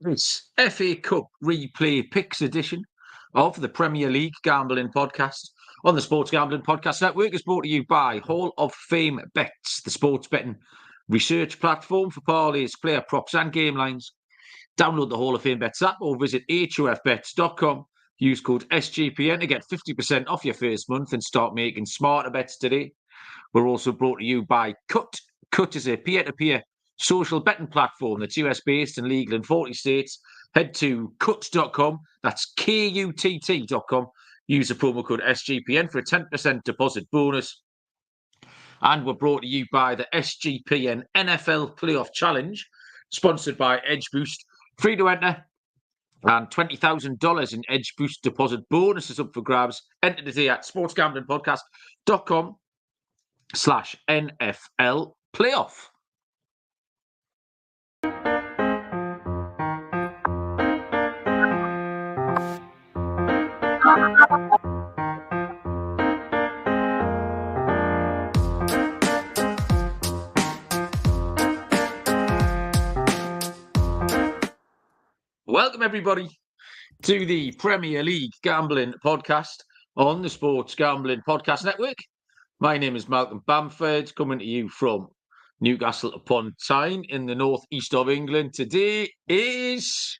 This FA Cup replay picks edition of the Premier League Gambling Podcast on the Sports Gambling Podcast Network is brought to you by Hall of Fame Bets, the sports betting research platform for parlays, player props and game lines. Download the Hall of Fame Bets app or visit hofbets.com. Use code SGPN to get 50% off your first month and start making smarter bets today. We're also brought to you by Cut. Cut is a peer-to-peer social betting platform that's US-based and legal in 40 states. Head to cut.com. That's KUTT.com. Use the promo code SGPN for a 10% deposit bonus. And we're brought to you by the SGPN NFL Playoff Challenge, sponsored by Edge Boost. Free to enter. And $20,000 in Edge Boost deposit bonuses up for grabs. Enter today at sportsgamblingpodcast.com/NFL Playoff. Welcome, everybody, to the Premier League Gambling Podcast on the Sports Gambling Podcast Network. My name is Malcolm Bamford, coming to you from Newcastle upon Tyne in the northeast of England. Today is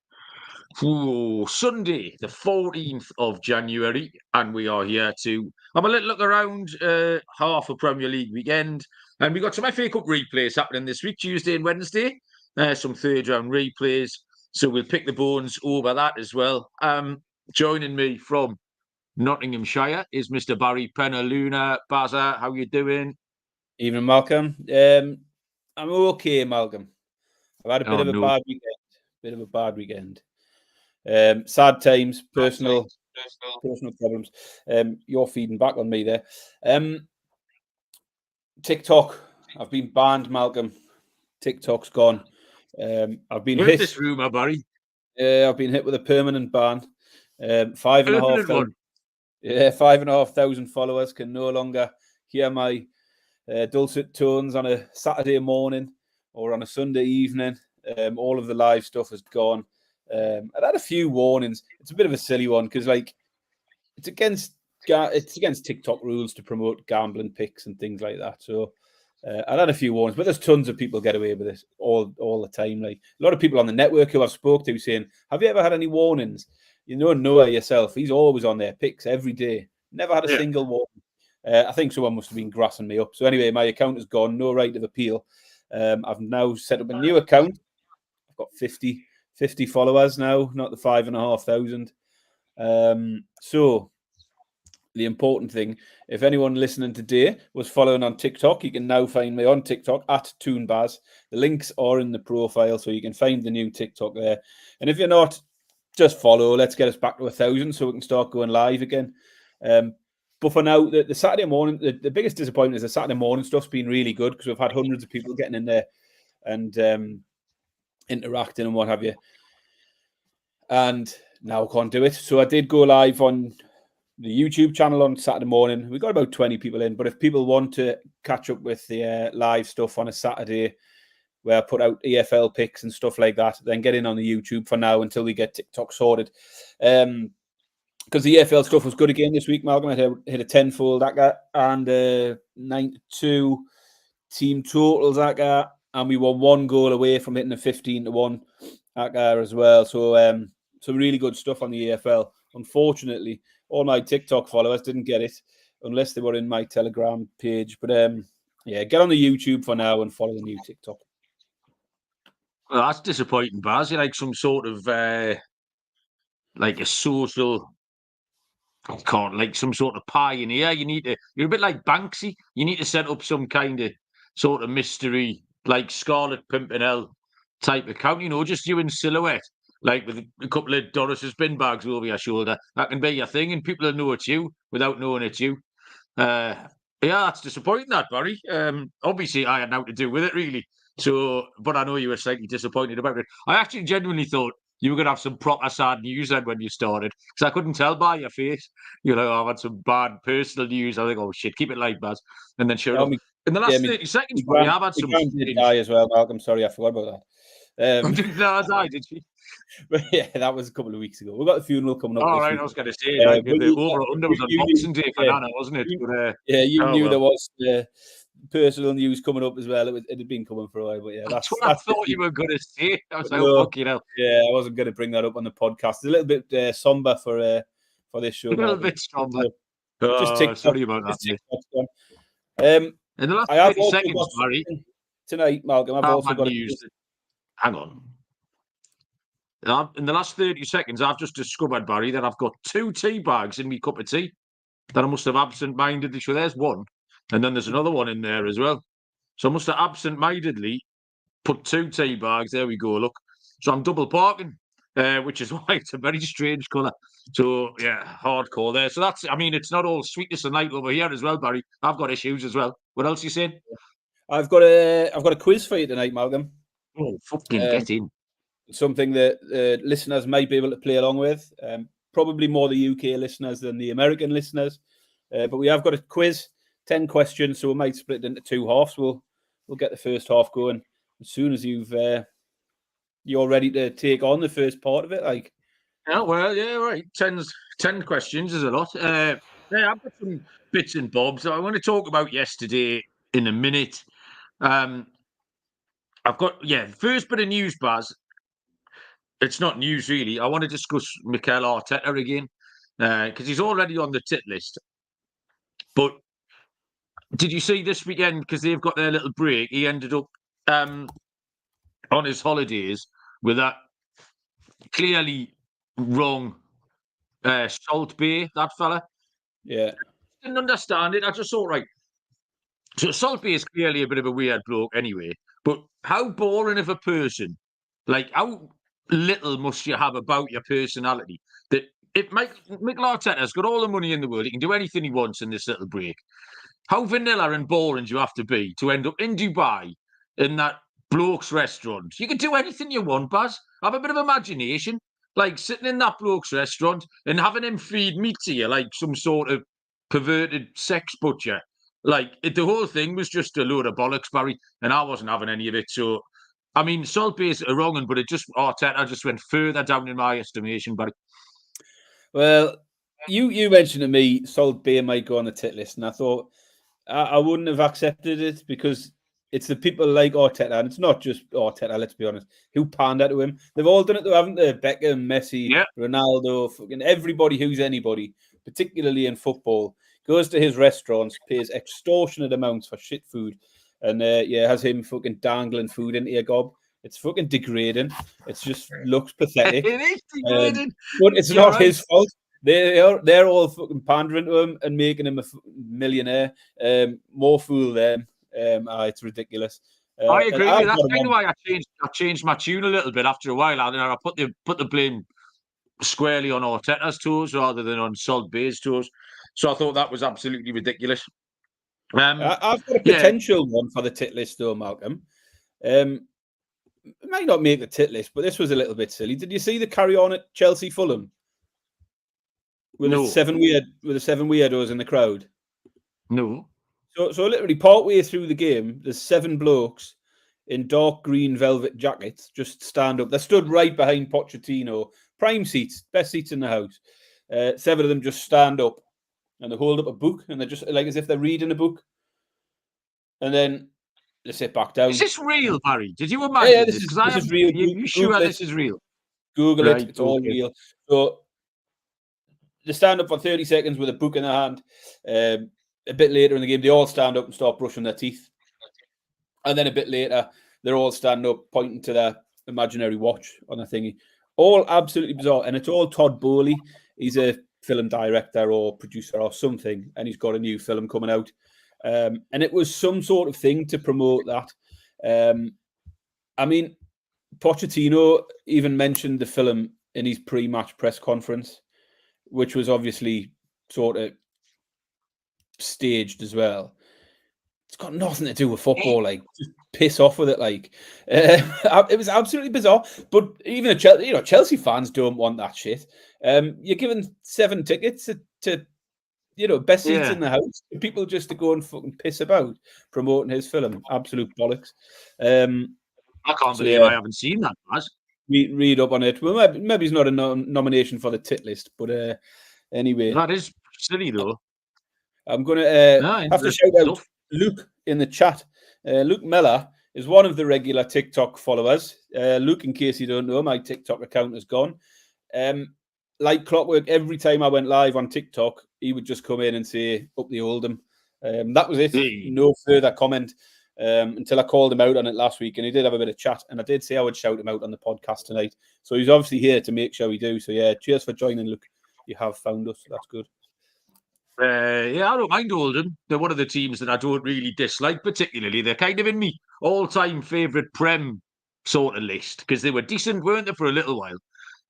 Sunday, the 14th of January, and we are here to have a little look around half a Premier League weekend. And we've got some FA Cup replays happening this week, Tuesday and Wednesday, some third-round replays. So we'll pick the bones over that as well. Joining me from Nottinghamshire is Mr. Barry Penaluna. Bazza, how you doing? Evening, Malcolm. I'm okay, Malcolm. I've had a bit of a bad weekend. Sad times, personal problems. You're feeding back on me there. TikTok. I've been banned, Malcolm. TikTok's gone. I've been hit. This rumor, Barry. I've been hit with a permanent ban. 5,500 followers can no longer hear my dulcet tones on a Saturday morning or on a Sunday evening. All of the live stuff has gone. I'd had a few warnings. It's a bit of a silly one because, like, it's against TikTok rules to promote gambling picks and things like that. So I've had a few warnings, but there's tons of people get away with this all the time. Like a lot of people on the network who I've spoke to saying, "Have you ever had any warnings?" You know Noah yourself. He's always on their picks every day. Never had a single warning. I think someone must have been grassing me up. So anyway, my account is gone. No right of appeal. I've now set up a new account. I've got 50 followers now, not the 5,500. So the important thing, if anyone listening today was following on TikTok, you can now find me on TikTok at ToonBaz. The links are in the profile, so you can find the new TikTok there. And if you're not, just follow. Let's get us back to 1,000 so we can start going live again. But for now, the Saturday morning, the biggest disappointment is the Saturday morning stuff's been really good because we've had hundreds of people getting in there and interacting and what have you. And now I can't do it. So I did go live on the YouTube channel on Saturday morning. We got about 20 people in, but if people want to catch up with the live stuff on a Saturday where I put out EFL picks and stuff like that, then get in on the YouTube for now until we get TikTok sorted. Because the EFL stuff was good again this week, Malcolm. I hit a tenfold and 92 team totals and we were one goal away from hitting a 15-1 as well. So some really good stuff on the EFL. Unfortunately, all my TikTok followers didn't get it unless they were in my Telegram page. But get on the YouTube for now and follow the new TikTok. Well, that's disappointing, Baz. You're like some sort of like a social, like some sort of pioneer. You're a bit like Banksy. You need to set up some kind of sort of mystery, like Scarlet Pimpernel type account. You know, just you in silhouette, like with a couple of Doris's bin bags over your shoulder. That can be your thing, and people will know it's you without knowing it's you. Yeah, that's disappointing, that, Barry. Obviously, I had nothing to do with it, really. So, but I know you were slightly disappointed about it. I actually genuinely thought you were going to have some proper sad news then when you started, because I couldn't tell by your face. You know, I've had some bad personal news. I think, oh shit, keep it light, Baz. And then sure enough, in the last 30 seconds, Barry, I've had some. Did die as well, Malcolm. Sorry, I forgot about Did she? But yeah, that was a couple of weeks ago. We've got the funeral coming up. All this right, week. I was going to say, like, the over under was on Boxing Day for Nana, wasn't it? You knew there was personal news coming up as well. It had been coming for a while, but yeah, that's what I thought you were going to say. I was like, oh, fuck, you know. Yeah, I wasn't going to bring that up on the podcast. It's a little bit somber for this show. A little bit somber. Sorry about that. In the last 30 seconds, Barry, tonight, Malcolm, I've also got news. Hang on. In the last 30 seconds, I've just discovered, Barry, that I've got 2 tea bags in my cup of tea that I must have absent-mindedly. So there's one, and then there's another one in there as well. So I must have absent-mindedly put 2 tea bags. There we go. Look, so I'm double parking, which is why it's a very strange colour. So yeah, hardcore there. So that's. I mean, it's not all sweetness and light over here as well, Barry. I've got issues as well. What else are you saying? I've got a quiz for you tonight, Malcolm. Oh, fucking get in. Something that listeners might be able to play along with. Probably more the UK listeners than the American listeners. But we have got a quiz, 10 questions, so we might split it into 2 halves. We'll get the first half going as soon as you're ready to take on the first part of it. Like, yeah, well, yeah, right. 10 questions is a lot. Yeah, I've got some bits and bobs I want to talk about yesterday in a minute. I've got first bit of news, Baz. It's not news, really. I want to discuss Mikel Arteta again because he's already on the tit list. But did you see this weekend, because they've got their little break, he ended up on his holidays with that clearly wrong Salt Bay, that fella. Yeah. Didn't understand it. I just thought, right, so Salt Bay is clearly a bit of a weird bloke anyway, but how boring of a person, like how little must you have about your personality that if Mikel Arteta's got all the money in the world, he can do anything he wants in this little break. How vanilla and boring do you have to be to end up in Dubai in that bloke's restaurant? You can do anything you want, Baz. Have a bit of imagination. Like sitting in that bloke's restaurant and having him feed meat to you like some sort of perverted sex butcher. Like the whole thing was just a load of bollocks, Barry, and I wasn't having any of it. So, I mean, Salt Bay is a wrong one, but Arteta just went further down in my estimation, Barry. Well, you mentioned to me Salt Bay might go on the tit list, and I thought I wouldn't have accepted it because it's the people like Arteta, and it's not just Arteta, let's be honest, who pander to him. They've all done it, though, haven't they? Beckham, Messi, Ronaldo, fucking everybody who's anybody, particularly in football, goes to his restaurants, pays extortionate amounts for shit food, and has him fucking dangling food into your gob. It's fucking degrading. It just looks pathetic. It is degrading. But it's not his fault. They're all fucking pandering to him and making him a millionaire. More fool them. It's ridiculous. I agree with you. That's kind of why I changed my tune a little bit after a while. I put the blame squarely on Arteta's toes rather than on Salt Bay's toes. So I thought that was absolutely ridiculous. I've got a potential one for the tit list, though, Malcolm. It might not make the tit list, but this was a little bit silly. Did you see the carry on at Chelsea Fulham? With the 7 weirdos in the crowd? No. So literally partway through the game, there's 7 blokes in dark green velvet jackets just stand up. They're stood right behind Pochettino. Prime seats, best seats in the house. 7 of them just stand up and they hold up a book and they're just like as if they're reading a book. And then they sit back down. Is this real, Barry? Did you imagine this is real. You sure this is real? Google it. It's all real. So they stand up for 30 seconds with a book in their hand. A bit later in the game, they all stand up and start brushing their teeth. And then a bit later, they're all standing up, pointing to their imaginary watch on the thingy. All absolutely bizarre. And it's all Todd Bowley. He's a film director or producer or something, and he's got a new film coming out. And it was some sort of thing to promote that. I mean, Pochettino even mentioned the film in his pre-match press conference, which was obviously sort of staged as well. It's got nothing to do with football. Like, just piss off with it. Like, it was absolutely bizarre. But even Chelsea fans don't want that shit. You're giving 7 tickets to best seats in the house. People just to go and fucking piss about promoting his film. Absolute bollocks. I can't believe I haven't seen that, Baz. Read up on it. Well, maybe it's not a nomination for the tit list, but anyway. That is silly, though. I'm going to have to shout out Luke in the chat. Luke Meller is one of the regular TikTok followers. Luke, in case you don't know, my TikTok account is gone. Like clockwork, every time I went live on TikTok, he would just come in and say, up the Oldham. That was it. Hey. No further comment until I called him out on it last week. And he did have a bit of chat. And I did say I would shout him out on the podcast tonight. So he's obviously here to make sure we do. So, yeah, cheers for joining, Luke. You have found us. That's good. Yeah, I don't mind Oldham. They're one of the teams that I don't really dislike particularly. They're kind of in me all-time favourite Prem sort of list because they were decent, weren't they, for a little while?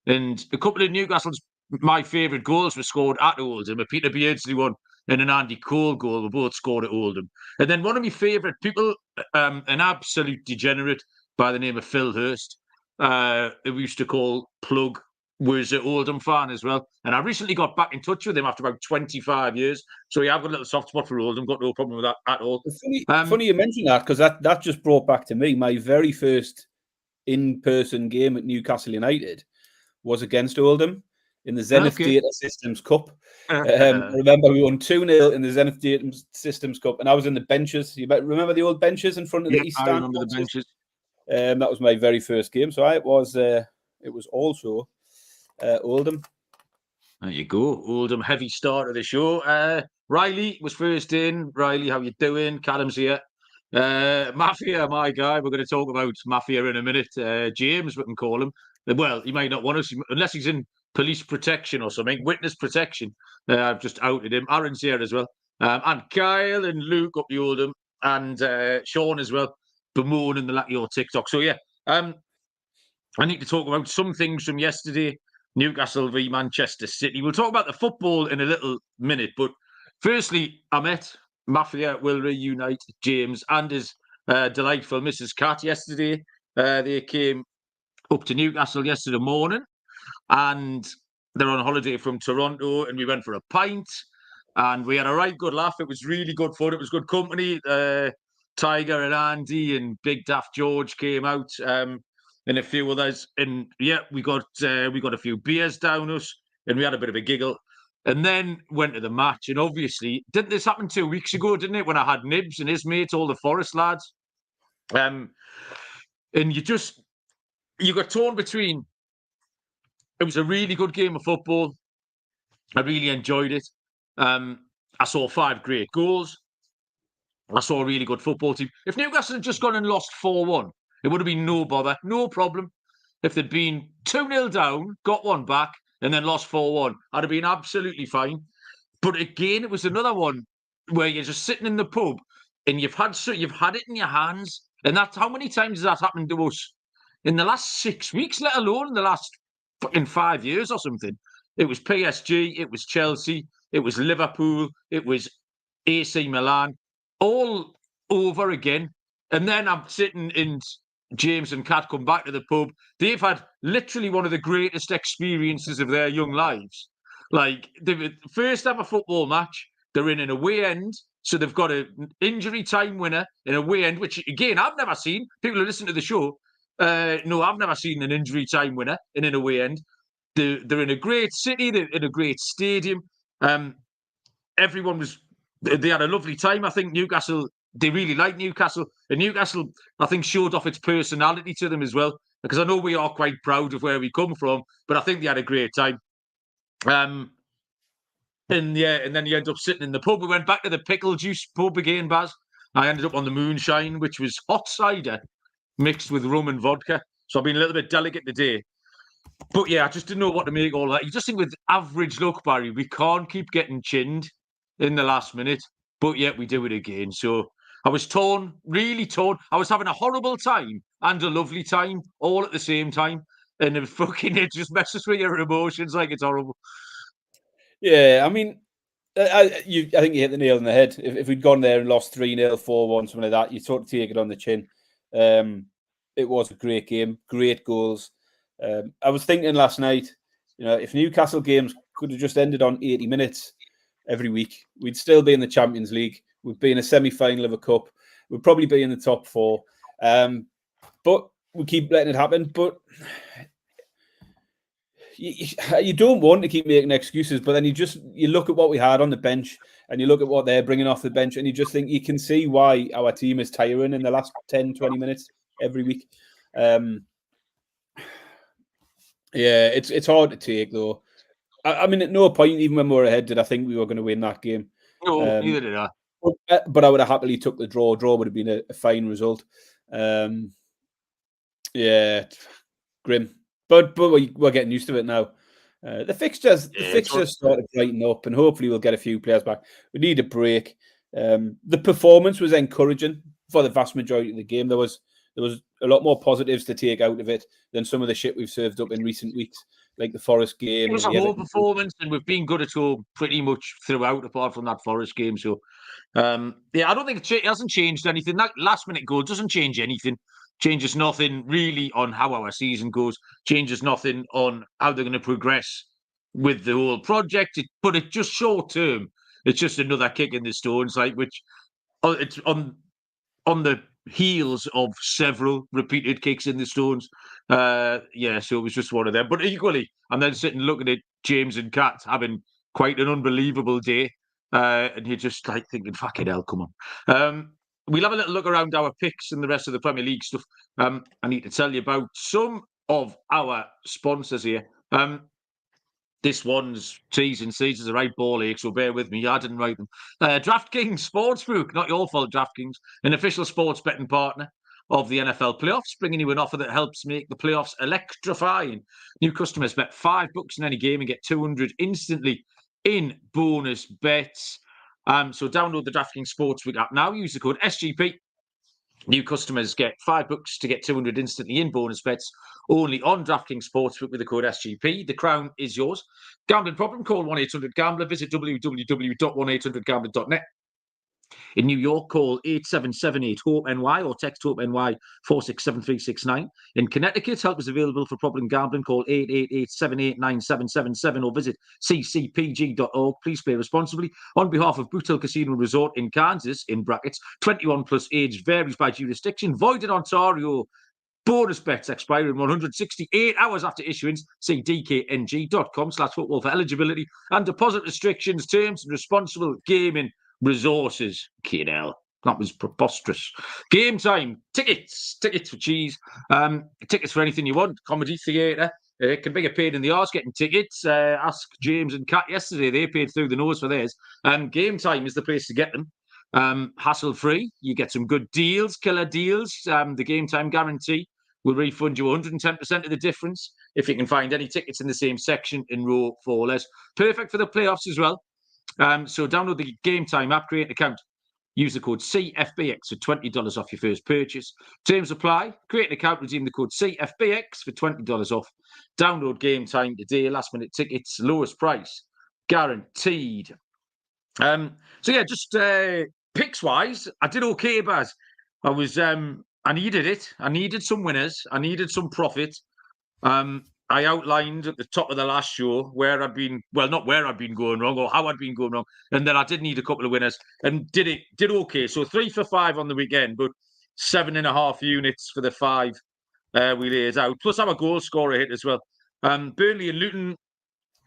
And a couple of Newcastle's my favourite goals were scored at Oldham. A Peter Beardsley one and an Andy Cole goal were both scored at Oldham. And then one of my favourite people, an absolute degenerate by the name of Phil Hurst, who we used to call Plug, was an Oldham fan as well. And I recently got back in touch with him after about 25 years. So yeah, I've got a little soft spot for Oldham. Got no problem with that at all. Funny you mention that, because that just brought back to me my very first in-person game at Newcastle United was against Oldham in the Zenith Data Systems Cup. I remember we won 2-0 in the Zenith Data Systems Cup, and I was in the benches. You remember the old benches in front of the East Stand? I remember the benches. That was my very first game. So it was also Oldham. There you go. Oldham, heavy start of the show. Riley was first in. Riley, how you doing? Callum's here. Mafia, my guy. We're going to talk about Mafia in a minute. James, we can call him. Well, he might not want us, unless he's in police protection or something, witness protection. I've just outed him. Aaron's here as well. And Kyle and Luke up the Oldham, and Sean as well, bemoaning the lack of your TikTok. So, yeah, I need to talk about some things from yesterday. Newcastle v Manchester City. We'll talk about the football in a little minute, but firstly, I met Mafia will reunite James and his delightful Mrs. Cat yesterday. They came up to Newcastle yesterday morning, and they're on holiday from Toronto, and we went for a pint, and we had a right good laugh. It was really good fun. It was good company. Tiger and Andy and Big Daft George came out. And a few others, and yeah, we got a few beers down us, and we had a bit of a giggle, and then went to the match. And obviously, didn't this happen 2 weeks ago? Didn't it? When I had Nibs and his mates, all the Forest lads, and you got torn between. It was a really good game of football. I really enjoyed it. I saw 5 great goals. I saw a really good football team. If Newcastle had just gone and lost 4-1. It would have been no bother, no problem. If they'd been 2-0 down, got one back, and then lost 4-1, I'd have been absolutely fine. But again, it was another one where you're just sitting in the pub and you've had it in your hands. And that's how many times has that happened to us in the last 6 weeks, let alone in the last fucking 5 years or something. It was PSG, it was Chelsea, it was Liverpool, it was AC Milan, all over again. And then I'm sitting in. James and Kat come back to the pub. They've had literally one of the greatest experiences of their young lives. Like, the first ever football match, they're in an away end. So they've got an injury time winner in a away end, which, again, I've never seen. People who listen to the show, no, I've never seen an injury time winner in an away end. They're in a great city. They're in a great stadium. Everyone they had a lovely time. I think Newcastle, they really like Newcastle. And Newcastle, I think, showed off its personality to them as well. Because I know we are quite proud of where we come from, but I think they had a great time. And then you end up sitting in the pub. We went back to the Pickle Juice pub again, Baz. I ended up on the Moonshine, which was hot cider mixed with rum and vodka. So I've been a little bit delicate today. But yeah, I just didn't know what to make all that. You just think with average luck, Barry, we can't keep getting chinned in the last minute. But yet we do it again. So I was torn, really torn. I was having a horrible time and a lovely time all at the same time. And it just messes with your emotions like it's horrible. Yeah, I mean, I think you hit the nail on the head. If we'd gone there and lost 3-0, 4-1, something like that, you'd sort of take it on the chin. It was a great game, great goals. I was thinking last night, if Newcastle games could have just ended on 80 minutes every week, we'd still be in the Champions League. We'd be in a semi-final of a cup. We'd probably be in the top 4. But we keep letting it happen, but you don't want to keep making excuses. But then you look at what we had on the bench, and you look at what they're bringing off the bench, and you just think you can see why our team is tiring in the last 10, 20 minutes every week. Yeah, it's hard to take, though. I mean, at no point, even when we were ahead, did I think we were going to win that game. No, neither did I. But I would have happily took the draw. Draw would have been a fine result. Yeah, grim. But we're getting used to it now. The fixtures started to brighten up, and hopefully we'll get a few players back. We need a break. The performance was encouraging for the vast majority of the game. There was a lot more positives to take out of it than some of the shit we've served up in recent weeks, like the Forest game. It was a whole performance, and we've been good at home pretty much throughout, apart from that Forest game. So, yeah, I don't think it hasn't changed anything. That last-minute goal doesn't change anything. Changes nothing really on how our season goes. Changes nothing on how they're going to progress with the whole project. But it's just short term. It's just another kick in the stones, which it's on the heels of several repeated kicks in the stones. Yeah, so it was just one of them. But equally, I'm then sitting looking at James and Kat having quite an unbelievable day. And you're just thinking, fucking hell, come on. We'll have a little look around our picks and the rest of the Premier League stuff. I need to tell you about some of our sponsors here. This one's T's and C's is a right ball ache, so bear with me. I didn't write them. DraftKings Sportsbook, not your fault, DraftKings, an official sports betting partner of the NFL playoffs, bringing you an offer that helps make the playoffs electrifying. New customers bet $5 in any game and get 200 instantly in bonus bets. So download the DraftKings Sportsbook app now. Use the code SGP. New customers get $5 to get 200 instantly in bonus bets only on DraftKings Sportsbook with the code SGP. The crown is yours. Gambling problem? Call 1-800-GAMBLER. Visit www.1800gambler.net. In New York, call 8778-HOPE-NY or text HOPE-NY 467369. In Connecticut, help is available for problem gambling. Call 888-789777 or visit ccpg.org. Please play responsibly. On behalf of Bootle Casino Resort in Kansas, in brackets, 21 plus age varies by jurisdiction. Void in Ontario. Bonus bets expire in 168 hours after issuance. See dkng.com/football for eligibility and deposit restrictions, terms, and responsible gaming resources. KNL. That was preposterous. Game time. Tickets for cheese. Tickets for anything you want. Comedy, theatre. It can be a pain in the arse getting tickets. Ask James and Kat yesterday. They paid through the nose for theirs. Game time is the place to get them. Hassle-free. You get some good deals, killer deals. The Game Time guarantee will refund you 110% of the difference if you can find any tickets in the same section in row 4 or less. Perfect for the playoffs as well. So download the Game Time app, create an account. Use the code CFBX for $20 off your first purchase. Terms apply. Create an account, redeem the code CFBX for $20 off. Download Game Time today. Last minute tickets, lowest price, guaranteed. So yeah, just picks wise, I did okay, Baz. I needed it. I needed some winners. I needed some profit. I outlined at the top of the last show where I'd been, well, not where I'd been going wrong or how I'd been going wrong. And then I did need a couple of winners and did okay. So 3 for 5 on the weekend, but 7.5 units for the 5 we laid out. Plus our goal scorer hit as well. Burnley and Luton,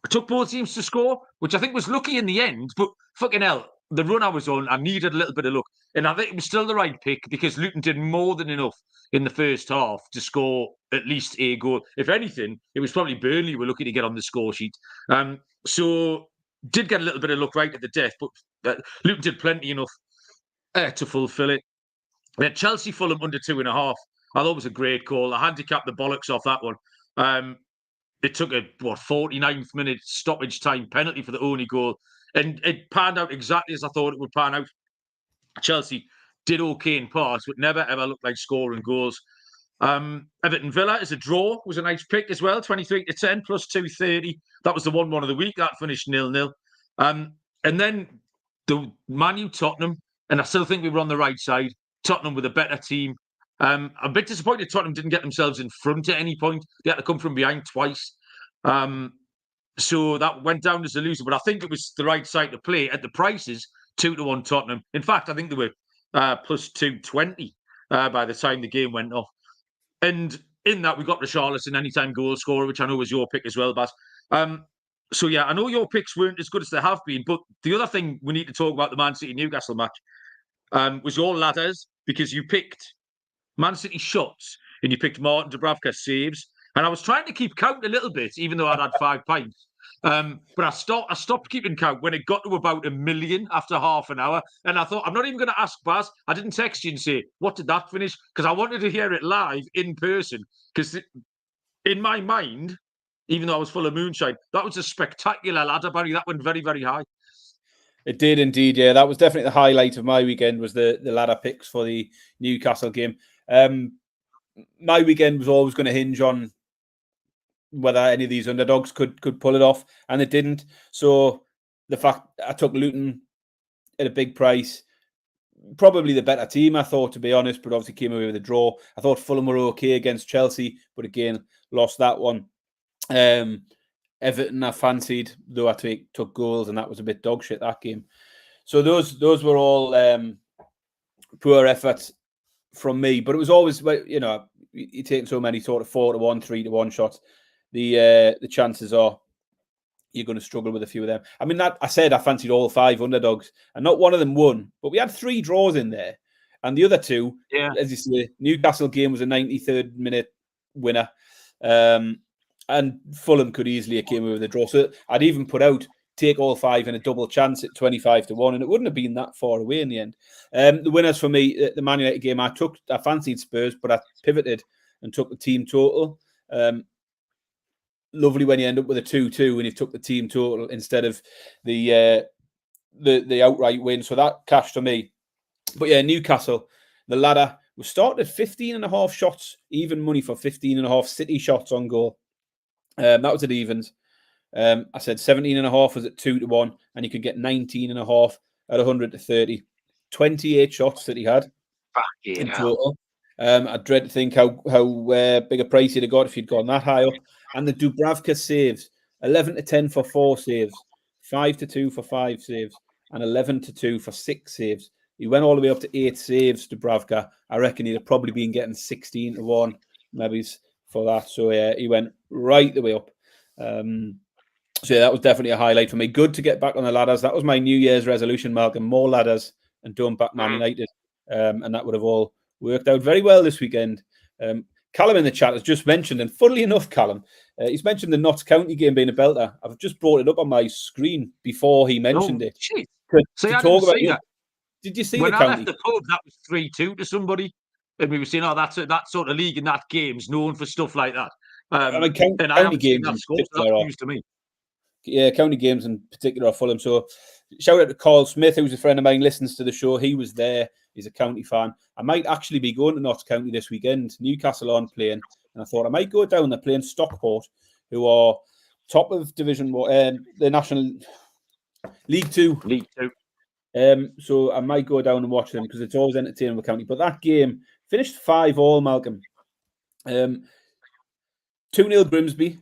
I took both teams to score, which I think was lucky in the end, but fucking hell, the run I was on, I needed a little bit of luck. And I think it was still the right pick because Luton did more than enough in the first half to score at least a goal. If anything, it was probably Burnley were lucky to get on the score sheet. So did get a little bit of luck right at the death, but Luton did plenty enough to fulfill it. We had Chelsea Fulham under 2.5. I thought it was a great call. I handicapped the bollocks off that one. It took a 49th minute stoppage time penalty for the only goal. And it panned out exactly as I thought it would pan out. Chelsea did okay in parts, but never, ever looked like scoring goals. Everton Villa as a draw was a nice pick as well, 23-10 plus 230. That was the 1-1 of the week. That finished 0-0. And then the Man U Tottenham, and I still think we were on the right side. Tottenham with a better team. I'm a bit disappointed Tottenham didn't get themselves in front at any point. They had to come from behind twice. So that went down as a loser, but I think it was the right side to play at the prices, 2-1 Tottenham. In fact, I think they were plus 220 by the time the game went off. And in that, we got Richarlison, anytime goal scorer, which I know was your pick as well, Baz. So, yeah, I know your picks weren't as good as they have been, but the other thing we need to talk about the Man City-Newcastle match was your ladders, because you picked Man City shots and you picked Martin Dubravka's saves. And I was trying to keep count a little bit, even though I'd had 5 pints. But I stopped keeping count when it got to about 1 million after half an hour. And I thought, I'm not even going to ask Baz. I didn't text you and say, what did that finish? Because I wanted to hear it live in person. Because in my mind, even though I was full of moonshine, that was a spectacular ladder, Barry. That went very, very high. It did indeed, yeah. That was definitely the highlight of my weekend, was the ladder picks for the Newcastle game. My weekend was always going to hinge on whether any of these underdogs could pull it off, and it didn't. So the fact I took Luton at a big price, probably the better team, I thought, to be honest, but obviously came away with a draw. I thought Fulham were okay against Chelsea, but again, lost that one. Everton I fancied, though I took goals, and that was a bit dog shit, that game. So those were all poor efforts from me, but it was always, you know, you're taking so many sort of 4-1, 3-1 shots. The chances are you're going to struggle with a few of them. I mean, that I said I fancied all 5 underdogs, and not one of them won, but we had 3 draws in there, and the other 2, as you say, Newcastle game was a 93rd minute winner, and Fulham could easily have came away with a draw. So I'd even put out take all 5 in a double chance at 25-1, and it wouldn't have been that far away in the end. The winners for me, the Man United game, I fancied Spurs, but I pivoted and took the team total. Lovely when you end up with a 2-2 when you took the team total instead of the outright win. So that cashed for me. But yeah, Newcastle, the ladder was started at 15.5 shots, even money for 15.5 City shots on goal. That was at evens. I said 17.5 was at 2-1, and you could get 19.5 at 100-30. 28 shots that he had in total. I dread to think how big a price he'd have got if he'd gone that high up. And the Dubravka saves, 11-10 for 4 saves, 5-2 for 5 saves, and 11-2 for 6 saves. He went all the way up to 8 saves, Dubravka. I reckon he'd have probably been getting 16-1, maybe, for that. So yeah, he went right the way up. So yeah, that was definitely a highlight for me. Good to get back on the ladders. That was my New Year's resolution, Malcolm. More ladders and don't back Man United. And that would have all worked out very well this weekend. Callum in the chat has just mentioned, and funnily enough, Callum, he's mentioned the Notts County game being a belter. I've just brought it up on my screen before he mentioned it. So I didn't see that. Did you see when the I county? left the pub, that was 3-2 to somebody. And we were saying, oh, that sort of league and that game's known for stuff like that. I mean, county games in particular are, to me. Yeah, county games in particular are Fulham. So shout out to Carl Smith, who's a friend of mine, listens to the show. He was there. He's a county fan. I might actually be going to Notts County this weekend. Newcastle aren't playing. And I thought I might go down. They're playing Stockport, who are top of Division 1, the National League 2. League 2. So I might go down and watch them because it's always entertaining with county. But that game finished 5-5, Malcolm. 2-0 Grimsby.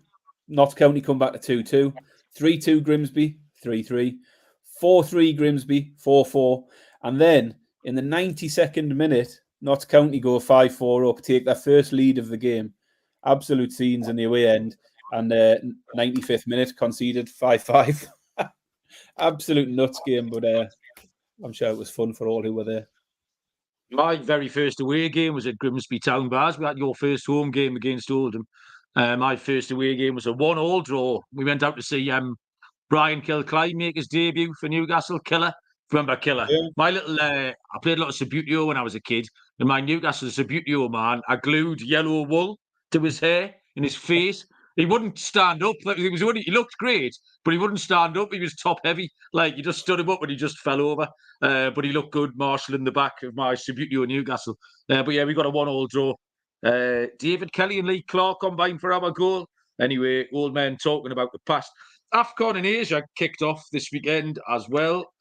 Notts County come back to 2-2. 3-2 Grimsby, 3-3. 4-3 Grimsby, 4-4. And then in the 92nd minute, Notts County go 5-4 up, take their first lead of the game. Absolute scenes in the away end. And 95th minute, conceded 5-5. Absolute nuts game, but I'm sure it was fun for all who were there. My very first away game was at Grimsby Town Bars. We had your first home game against Oldham. My first away game was a 1-1 draw. We went out to see Brian Kilclyde make his debut for Newcastle. Killer. Remember Killer? Yeah. My little, I played a lot of Subbuteo when I was a kid. And my Newcastle Subbuteo man, I glued yellow wool to his hair and his face. He wouldn't stand up. He looked great, but he wouldn't stand up. He was top heavy. Like, you just stood him up and he just fell over. But he looked good, Marshall, in the back of my Subbuteo Newcastle. But yeah, we got a 1-1 draw. David Kelly and Lee Clark combined for our goal. Anyway, old men talking about the past. AFCON in Asia kicked off this weekend as well.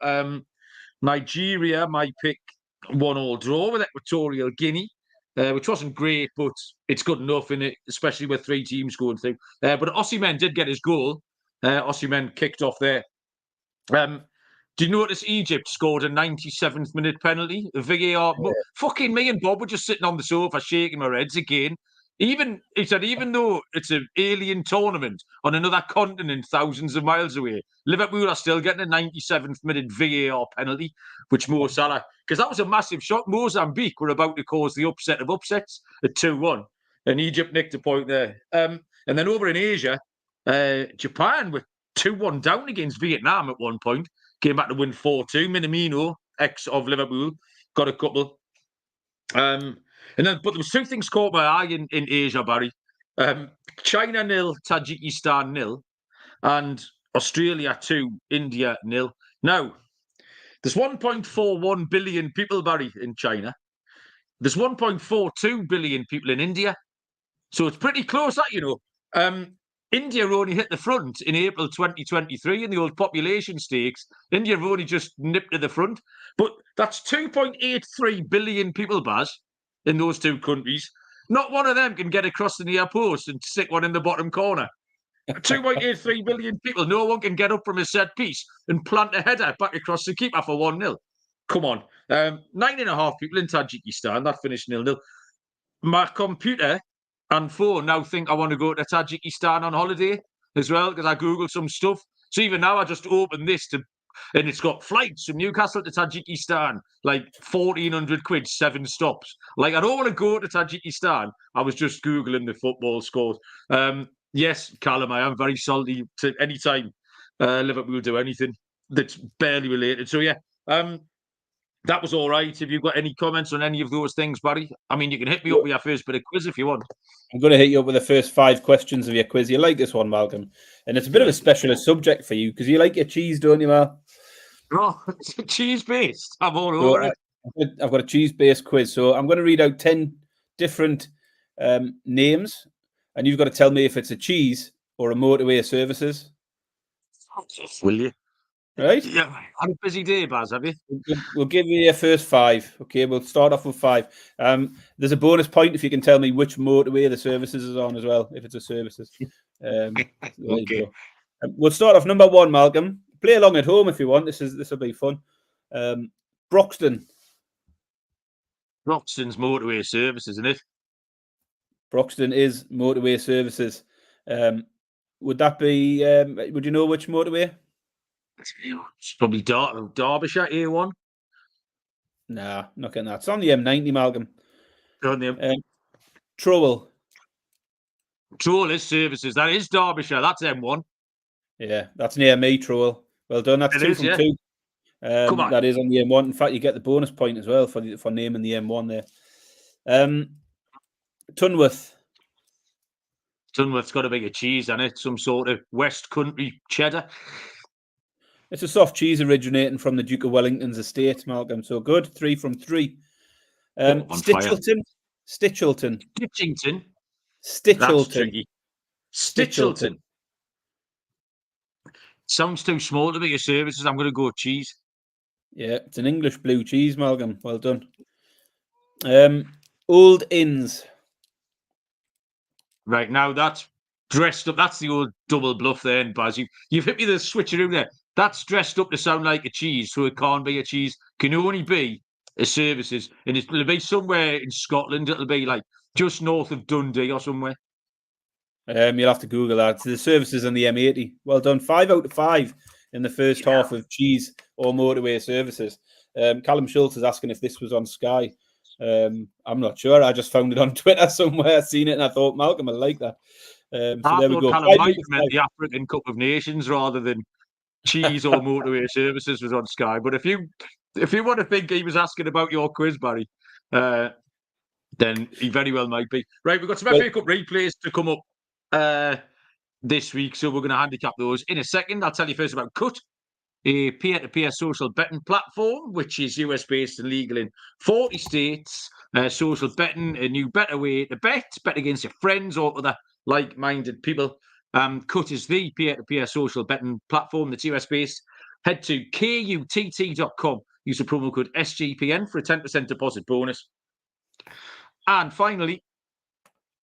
Nigeria, my pick, 1-1 draw with Equatorial Guinea. Which wasn't great, but it's good enough in it, especially with 3 teams going through. But Osimhen did get his goal. Osimhen kicked off there. Did you notice Egypt scored a 97th minute penalty? The VAR. Yeah. Fucking me and Bob were just sitting on the sofa shaking our heads again. He said, even though it's an alien tournament on another continent thousands of miles away, Liverpool are still getting a 97th minute VAR penalty, which Mo Salah, because that was a massive shock. Mozambique were about to cause the upset of upsets at 2-1, and Egypt nicked a point there. And then over in Asia, Japan were 2-1 down against Vietnam at one point, came back to win 4-2. Minamino, ex of Liverpool, got a couple. But there was two things caught my eye in Asia, Barry. China 0, Tajikistan 0, and Australia 2, India 0. Now, there's 1.41 billion people, Barry, in China. There's 1.42 billion people in India. So it's pretty close, that. India only hit the front in April 2023 in the old population stakes. India have only just nipped to the front. But that's 2.83 billion people, Baz, in those two countries. Not one of them can get across the near post and stick one in the bottom corner. 2.83 billion people. No one can get up from a set piece and plant a header back across the keeper for 1-0. Come on. 9.5 people in Tajikistan. That finished 0-0. My computer and phone now think I want to go to Tajikistan on holiday as well, because I Googled some stuff. So even now I just opened this and it's got flights from Newcastle to Tajikistan, like 1,400 quid, 7 stops. Like, I don't want to go to Tajikistan. I was just Googling the football scores. Yes, Callum, I am very salty to any time Liverpool do anything that's barely related. So, yeah, that was all right. Have you got any comments on any of those things, Barry? I mean, you can hit me up with your first bit of quiz if you want. I'm going to hit you up with the first 5 questions of your quiz. You like this one, Malcolm? And it's a bit of a specialist subject for you because you like your cheese, don't you, Mal? Oh, it's cheese-based. I'm all over it. I've got a cheese-based quiz. So I'm going to read out 10 different names, and you've got to tell me if it's a cheese or a motorway services. Will you? Right? Yeah. Had a busy day, Baz, have you? We'll give you your first 5. Okay, we'll start off with 5. There's a bonus point if you can tell me which motorway the services is on as well, if it's a services. Okay. We'll start off number 1, Malcolm. Play along at home if you want. This will be fun. Broxton. Broxton's motorway services, isn't it? Broxton is motorway services. Would that be? Would you know which motorway? It's probably Derbyshire A1. Nah, not getting that. It's on the M90, Malcolm. On the Trowell. Trowell is services. That is Derbyshire. That's M1. Yeah, that's near me, Trowell. Well done. That's 2 from 2. Come on. That is on the M1. In fact, you get the bonus point as well for naming the M1 there. Tunworth. Tunworth's got a bit of cheese on it. Some sort of West Country cheddar. It's a soft cheese originating from the Duke of Wellington's estate, Malcolm. So good. 3 from 3. Stitchelton. Stitchington. Stitchelton. Tricky. Stitchelton. Sounds too small to be a services. I'm going to go cheese. Yeah, it's an English blue cheese, Malcolm. Well done. Old Inns. Right, now that's dressed up. That's the old double bluff there, Baz. You've hit me the switcheroo there. That's dressed up to sound like a cheese, so it can't be a cheese. Can only be a services. And it'll be somewhere in Scotland. It'll be like just north of Dundee or somewhere. You'll have to Google that. It's the services on the M80. Well done. 5 out of 5 in the first half of cheese or motorway services. Callum Schultz is asking if this was on Sky. I'm not sure. I just found it on Twitter somewhere. I seen it and I thought, Malcolm, I like that. So there we go. Callum might have meant the African Cup of Nations rather than cheese or motorway services was on Sky. But if you want to think he was asking about your quiz, Barry, then he very well might be. Right, we've got some FA Cup replays to come up this week, so we're going to handicap those in a second. I'll tell you first about Cut, a peer-to-peer social betting platform, which is US-based and legal in 40 states. Social betting, a new better way to bet against your friends or other like-minded people. Cut is the peer-to-peer social betting platform that's US-based. Head to kutt.com. Use the promo code SGPN for a 10% deposit bonus. And finally,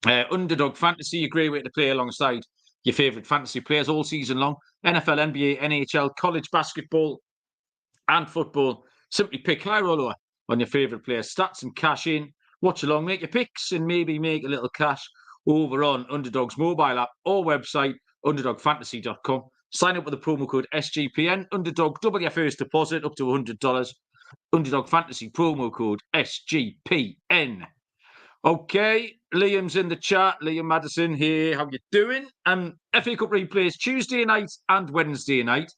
Underdog Fantasy, a great way to play alongside your favourite fantasy players all season long. NFL, NBA, NHL, college basketball and football. Simply pick high or lower on your favourite players' stats and cash in. Watch along, make your picks and maybe make a little cash. over on Underdog's mobile app or website, underdogfantasy.com. Sign up with the promo code SGPN. Underdog, double your first deposit up to $100. Underdog Fantasy promo code SGPN. Okay, Liam's in the chat. Liam Madison here. How you doing? FA Cup replays Tuesday night and Wednesday night.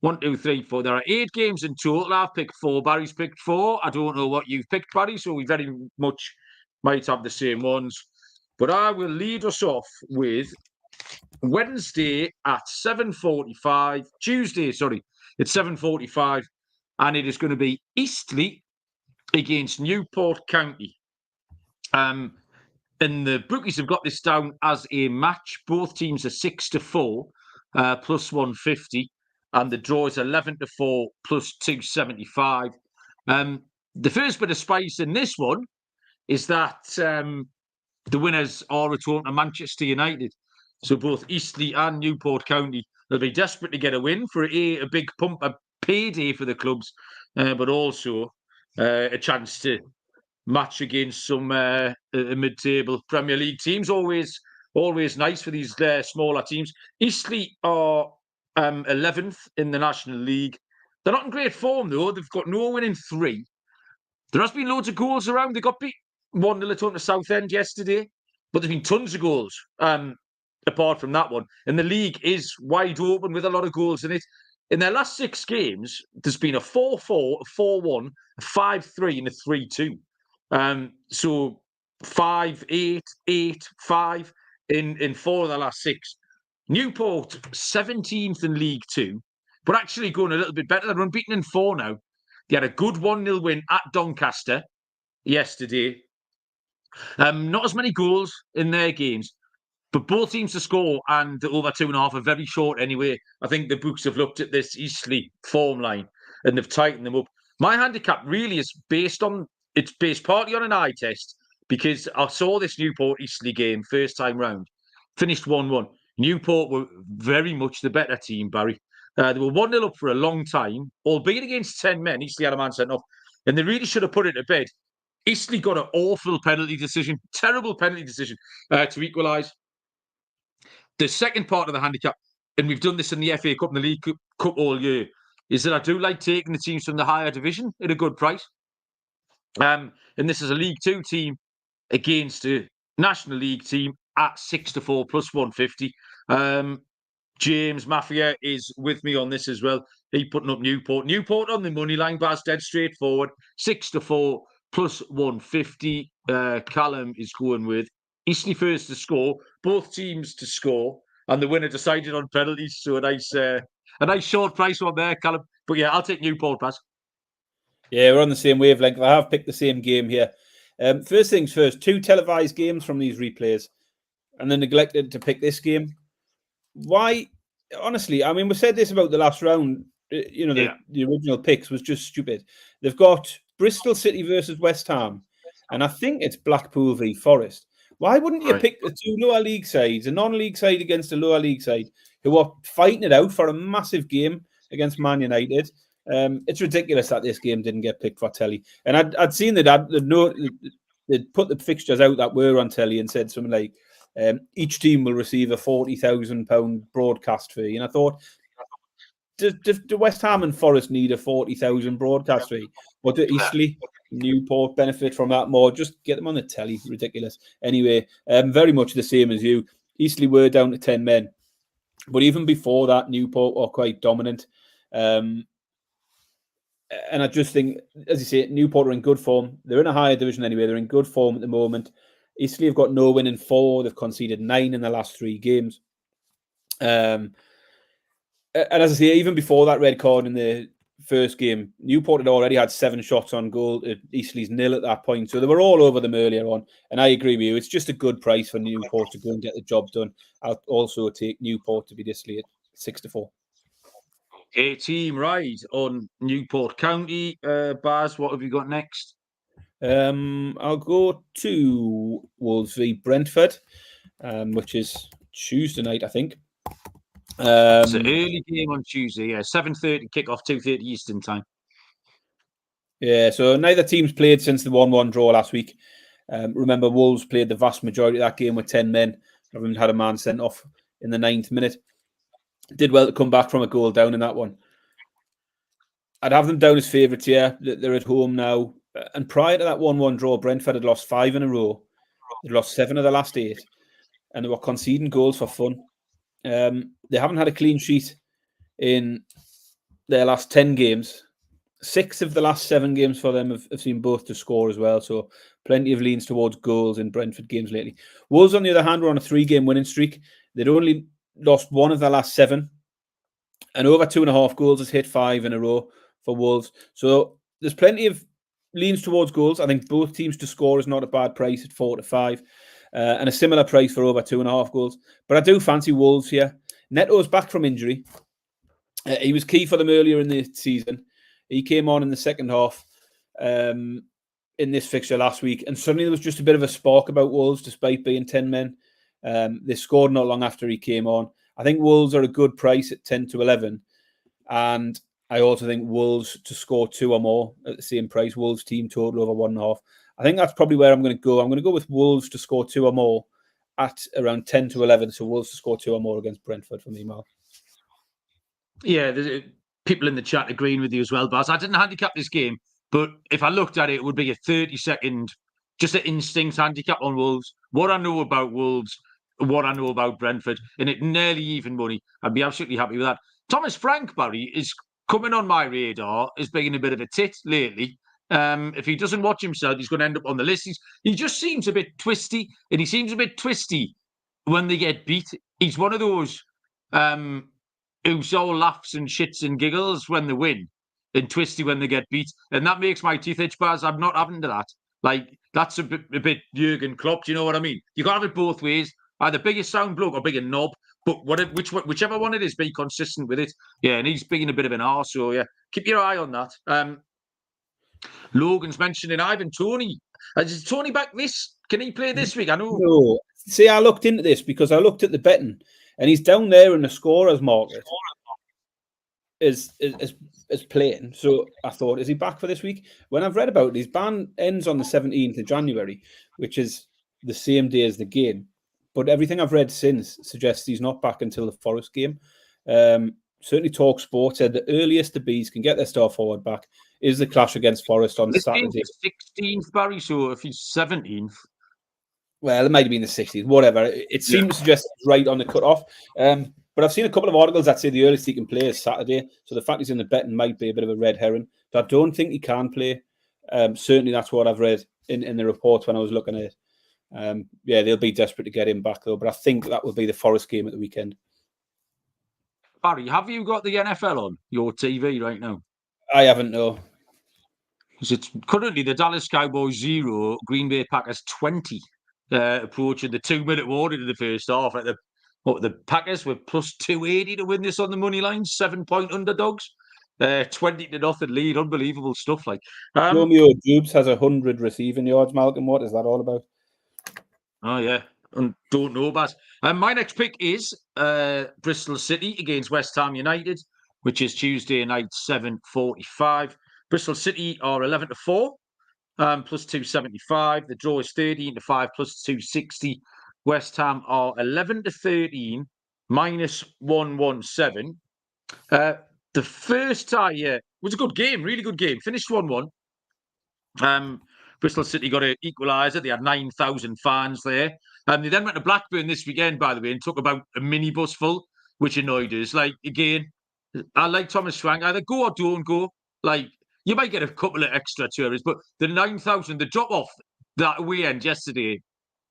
1, 2, 3, 4. There are 8 games in total. I've picked 4. Barry's picked 4. I don't know what you've picked, Barry, so we very much might have the same ones. But I will lead us off with Wednesday at 7:45. Tuesday, sorry, it's 7:45. And it is going to be Eastleigh against Newport County. And the bookies have got this down as a match. Both teams are 6-4, plus 150. And the draw is 11-4, plus 275. The first bit of spice in this one is that the winners are returned to Manchester United. So both Eastleigh and Newport County will be desperate to get a win for a big pump, a payday for the clubs, but also a chance to match against some mid-table Premier League teams. Always nice for these smaller teams. Eastleigh are 11th in the National League. They're not in great form, though. They've got no win in 3. There has been loads of goals around. They got beat 1-0 at home to Southend yesterday, but there's been tons of goals apart from that one. And the league is wide open with a lot of goals in it. In their last 6 games, there's been a 4-4, a 4-1, a 5-3, and a 3-2. So 5-8, 8-5 in 4 of the last 6. Newport 17th in League 2, but actually going a little bit better. They're unbeaten in 4 now. They had a good 1-0 win at Doncaster yesterday. Not as many goals in their games, but both teams to score and over 2.5 are very short anyway. I think the books have looked at this Eastleigh form line and they've tightened them up. My handicap really is based partly on an eye test, because I saw this Newport-Eastleigh game first time round, finished 1-1. Newport were very much the better team, Barry. They were 1-0 up for a long time, albeit against 10 men. Eastleigh had a man sent off, and they really should have put it to bed. Eastleigh got an awful penalty decision, terrible penalty decision to equalise. The second part of the handicap, and we've done this in the FA Cup and the League Cup all year, is that I do like taking the teams from the higher division at a good price. And this is a League 2 team against a National League team at 6-4 plus 150. James Mafia is with me on this as well. He putting up Newport. Newport on the money line, Baz, dead straightforward. 6-4 plus 150. Callum is going with Eastleigh first to score, both teams to score, and the winner decided on penalties. So a nice short price one there, Callum. But yeah, I'll take Newport, Baz. Yeah, we're on the same wavelength. I have picked the same game here. First things first, 2 televised games from these replays, and then neglected to pick this game. Why? Honestly, I mean, we said this about the last round. The original picks was just stupid. They've got Bristol City versus West Ham, and I think it's Blackpool v Forest. Why wouldn't you pick the 2 lower league sides, a non-league side against a lower league side, who are fighting it out for a massive game against Man United? It's ridiculous that this game didn't get picked for telly. And I'd seen that they'd put the fixtures out that were on telly and said something like, each team will receive a £40,000 broadcast fee. And I thought, do West Ham and Forest need a £40,000 broadcast fee? Or do Eastleigh, Newport benefit from that more? Just get them on the telly. Ridiculous. Anyway, very much the same as you. Eastleigh were down to 10 men. But even before that, Newport were quite dominant. And I just think, as you say, Newport are in good form. They're in a higher division anyway. They're in good form at the moment. Eastleigh have got no win in 4. They've conceded 9 in the last 3 games. And as I say, even before that red card in the first game, Newport had already had 7 shots on goal. Eastleigh's 0 at that point. So they were all over them earlier on. And I agree with you. It's just a good price for Newport to go and get the job done. I'll also take Newport to beat Eastleigh at 6-4. A team ride on Newport County. Baz, what have you got next? I'll go to Wolves v Brentford, which is Tuesday night, I think. It's an early game on Tuesday, 7:30 kickoff, 2:30 Eastern time. Yeah, so neither team's played since the 1-1 draw last week. Remember, Wolves played the vast majority of that game with 10 men, having had a man sent off in the 9th minute. Did well to come back from a goal down in that one. I'd have them down as favourites here. They're at home now. And prior to that 1-1 draw, Brentford had lost 5 in a row. They'd lost 7 of the last 8. And they were conceding goals for fun. They haven't had a clean sheet in their last 10 games. 6 of the last 7 games for them have seen both to score as well. So plenty of leans towards goals in Brentford games lately. Wolves, on the other hand, were on a 3-game winning streak. They'd only lost 1 of their last 7. And over 2.5 goals has hit 5 in a row for Wolves. So there's plenty of leans towards goals. I think both teams to score is not a bad price at 4-5. And a similar price for over 2.5 goals. But I do fancy Wolves here. Neto's back from injury. He was key for them earlier in the season. He came on in the second half in this fixture last week. And suddenly there was just a bit of a spark about Wolves, despite being 10 men. They scored not long after he came on. I think Wolves are a good price at 10-11. And I also think Wolves to score 2 or more at the same price. Wolves team total over 1.5. I think that's probably where I'm going to go. I'm going to go with Wolves to score 2 or more at around 10-11. So Wolves to score 2 or more against Brentford for me, Mal. Yeah, there's people in the chat agreeing with you as well, Baz. I didn't handicap this game, but if I looked at it, it would be a 30-second, just an instinct handicap on Wolves. What I know about Wolves, what I know about Brentford, and it nearly even money. I'd be absolutely happy with that. Thomas Frank, Barry, is coming on my radar as being a bit of a tit lately. If he doesn't watch himself, he's going to end up on the list. He just seems a bit twisty, and he seems a bit twisty when they get beat. He's one of those who's all laughs and shits and giggles when they win, and twisty when they get beat, and that makes my teeth itch, Baz. I'm not having to that. Like, that's a bit Jurgen Klopp. Do you know what I mean? You got to have it both ways. Either big a sound bloke or big a knob. But whichever one it is, be consistent with it. Yeah, and he's being a bit of an arse, so yeah, keep your eye on that. Logan's mentioning Ivan Toney. Is Toney back this? Can he play this week? I know. No. See, I looked into this because I looked at the betting, and he's down there in the scorers market is playing. So I thought, is he back for this week? When I've read about it, his ban ends on the 17th of January, which is the same day as the game. But everything I've read since suggests he's not back until the Forest game. Certainly Talk Sport said the earliest the Bees can get their star forward back is the clash against Forest on Saturday. 16th, Barry, so if he's 17th. Well, it might have been the 16th, whatever. It seemed to suggest it's right on the cut-off. But I've seen a couple of articles that say the earliest he can play is Saturday. So the fact he's in the betting might be a bit of a red herring. So I don't think he can play. Certainly that's what I've read in the reports when I was looking at it. Yeah, they'll be desperate to get him back, though. But I think that will be the Forest game at the weekend. Barry, have you got the NFL on your TV right now? I haven't, no. It's currently the Dallas Cowboys 0, Green Bay Packers 20, approaching the 2-minute warning in the first half. Like the Packers were plus 280 to win this on the money line, 7-point underdogs, 20-0 lead. Unbelievable stuff. Like Romeo Dubes has 100 receiving yards. Malcolm, what is that all about? Oh yeah, and don't know, but my next pick is Bristol City against West Ham United, which is Tuesday night, 7:45. Bristol City are 11-4, plus 275. The draw is 13-5, plus 260. West Ham are 11-13, minus 117. The first tie was a good game, really good game. Finished 1-1. Bristol City got an equaliser. They had 9,000 fans there. They then went to Blackburn this weekend, by the way, and took about a minibus full, which annoyed us. Like, again, I like Thomas Frank. Either go or don't go. Like, you might get a couple of extra tourists, but the 9,000, the drop-off that away end yesterday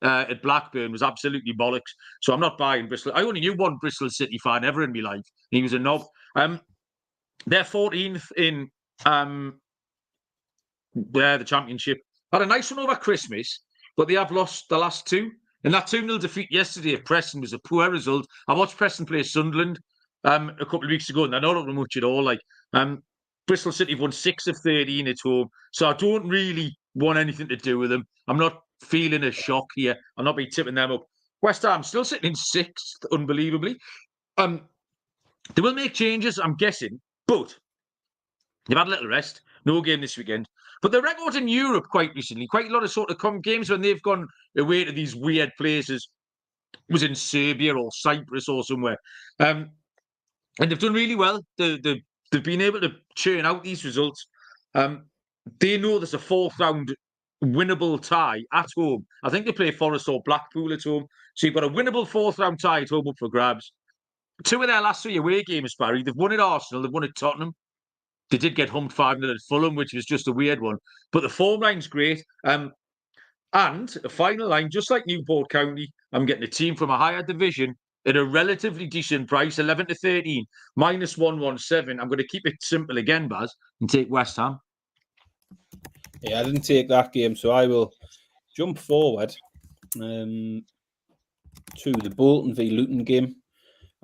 at Blackburn was absolutely bollocks. So I'm not buying Bristol. I only knew one Bristol City fan ever in my life. He was a knob. They're 14th in the Championship. Had a nice one over Christmas, but they have lost the last 2. And that 2-0 defeat yesterday at Preston was a poor result. I watched Preston play Sunderland a couple of weeks ago, and they're not up to much at all. Like Bristol City have won 6 of 13 at home, so I don't really want anything to do with them. I'm not feeling a shock here. I'll not be tipping them up. West Ham still sitting in 6th, unbelievably. They will make changes, I'm guessing, but they've had a little rest. No game this weekend. But the record in Europe quite recently, quite a lot of sort of games when they've gone away to these weird places, was in Serbia or Cyprus or somewhere. And they've done really well. They've been able to churn out these results. They know there's a fourth round winnable tie at home. I think they play Forest or Blackpool at home. So you've got a winnable fourth round tie at home up for grabs. 2 of their last 3 away games, Barry, they've won at Arsenal, they've won at Tottenham. They did get humped 5-0 at Fulham, which was just a weird one. But the form line's great. And a final line, just like Newport County, I'm getting a team from a higher division at a relatively decent price, 11 to 13, minus 117. I'm going to keep it simple again, Baz, and take West Ham. Yeah, I didn't take that game, so I will jump forward to the Bolton v Luton game.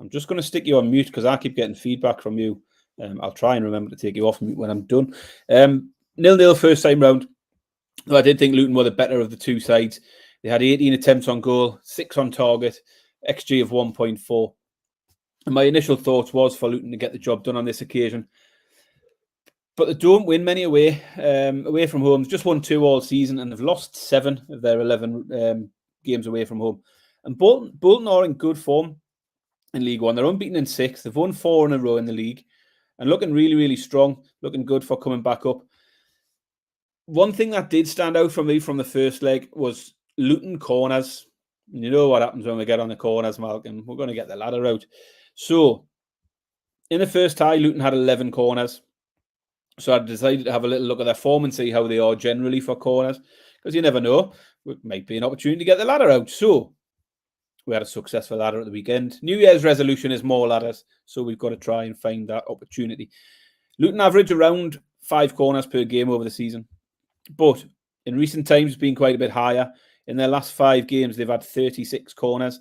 I'm just going to stick you on mute because I keep getting feedback from you. I'll try and remember to take you off mute when I'm done. 0-0 first time round. I did think Luton were the better of the two sides. They had 18 attempts on goal, 6 on target, XG of 1.4. And my initial thoughts was for Luton to get the job done on this occasion. But they don't win many away from home. They've just won 2 all season and they've lost 7 of their 11 games away from home. And Bolton are in good form in League One. They're unbeaten in 6. They've won 4 in a row in the league and looking really, really strong, looking good for coming back up. One thing that did stand out for me from the first leg was Luton corners. And you know what happens when we get on the corners, Malcolm. We're going to get the ladder out. So, in the first tie, Luton had 11 corners. So I decided to have a little look at their form and see how they are generally for corners. Because you never know. It might be an opportunity to get the ladder out. So, we had a successful ladder at the weekend. New Year's resolution is more ladders. So, we've got to try and find that opportunity. Luton average around 5 corners per game over the season. But in recent times, it's been quite a bit higher. In their last 5 games, they've had 36 corners.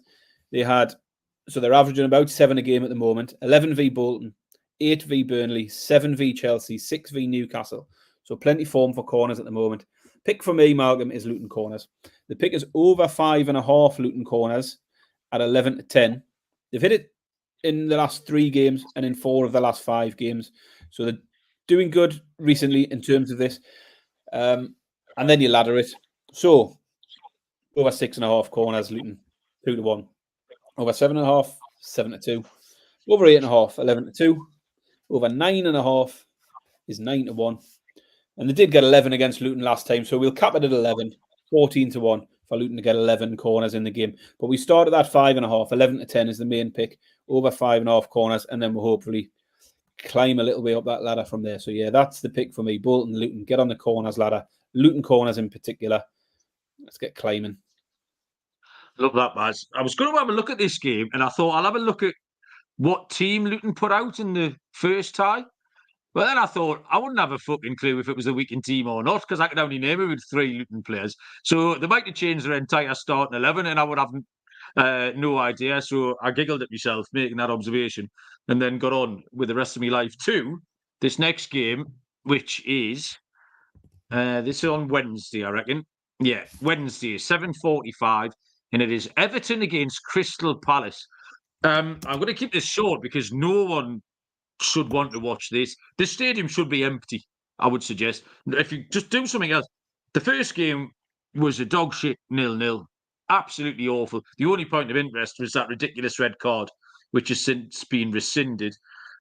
So they're averaging about 7 a game at the moment. 11 v Bolton, 8 v Burnley, 7 v Chelsea, 6 v Newcastle. So plenty form for corners at the moment. Pick for me, Malcolm, is Luton corners. The pick is over 5.5 Luton corners at 11 to 10. They've hit it in the last 3 games and in 4 of the last 5 games. So they're doing good recently in terms of this. And then you ladder it. So, over 6.5 corners, Luton, 2 to 1. Over 7.5, 7 to 2. Over 8.5, 11 to 2. Over 9.5 is 9 to 1. And they did get 11 against Luton last time, so we'll cap it at 11, 14 to 1 for Luton to get 11 corners in the game. But we started at 5.5, 11 to 10 is the main pick, over 5.5 corners, and then we'll hopefully climb a little way up that ladder from there. So yeah, that's the pick for me. Bolton, Luton, get on the corners ladder. Luton corners in particular. Let's get climbing. Love that, Baz. I was going to have a look at this game and I thought I'll have a look at what team Luton put out in the first tie. But then I thought I wouldn't have a fucking clue if it was a weekend team or not because I could only name it with 3 Luton players. So they might have changed their entire starting 11 and I would have no idea. So I giggled at myself making that observation and then got on with the rest of my life to this next game, which is this is on Wednesday, I reckon. Yeah, Wednesday, 7:45, and it is Everton against Crystal Palace. I'm going to keep this short because no one should want to watch this. The stadium should be empty, I would suggest. If you just do something else. The first game was a dog shit 0-0. Absolutely awful. The only point of interest was that ridiculous red card, which has since been rescinded.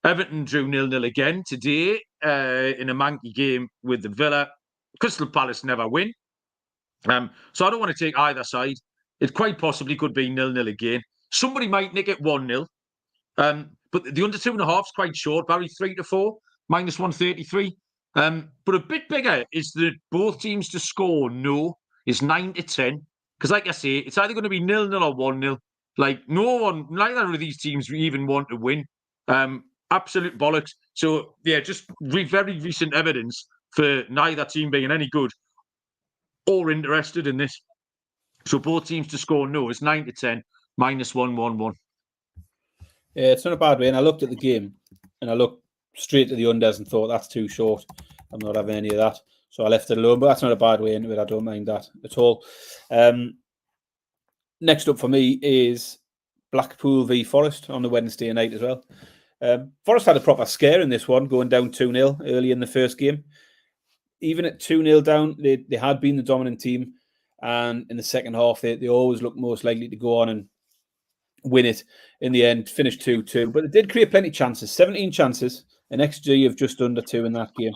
Everton drew 0-0 again today in a manky game with the Villa. Crystal Palace never win. So I don't want to take either side. It quite possibly could be 0-0 again. Somebody might nick it 1-0. But the under 2.5 is quite short, Barry, 3 to 4, minus 133. But a bit bigger is that both teams to score no is 9 to 10. Because like I say, it's either going to be 0-0 or 1-0. Like neither of these teams even want to win. Absolute bollocks. So yeah, just very recent evidence for neither team being any good or interested in this. So both teams to score no is 9 to 10, minus 111. Yeah, it's not a bad way. And I looked at the game and I looked straight to the unders and thought that's too short. I'm not having any of that. So I left it alone, but that's not a bad way into it. I don't mind that at all. Next up for me is Blackpool v Forest on the Wednesday night as well. Forest had a proper scare in this one, going down 2-0 early in the first game. even at 2-0 down, they had been the dominant team. And in the second half, they always look most likely to go on and win it. In the end, finished 2-2. But they did create plenty of chances, 17 chances, an XG of just under 2 in that game.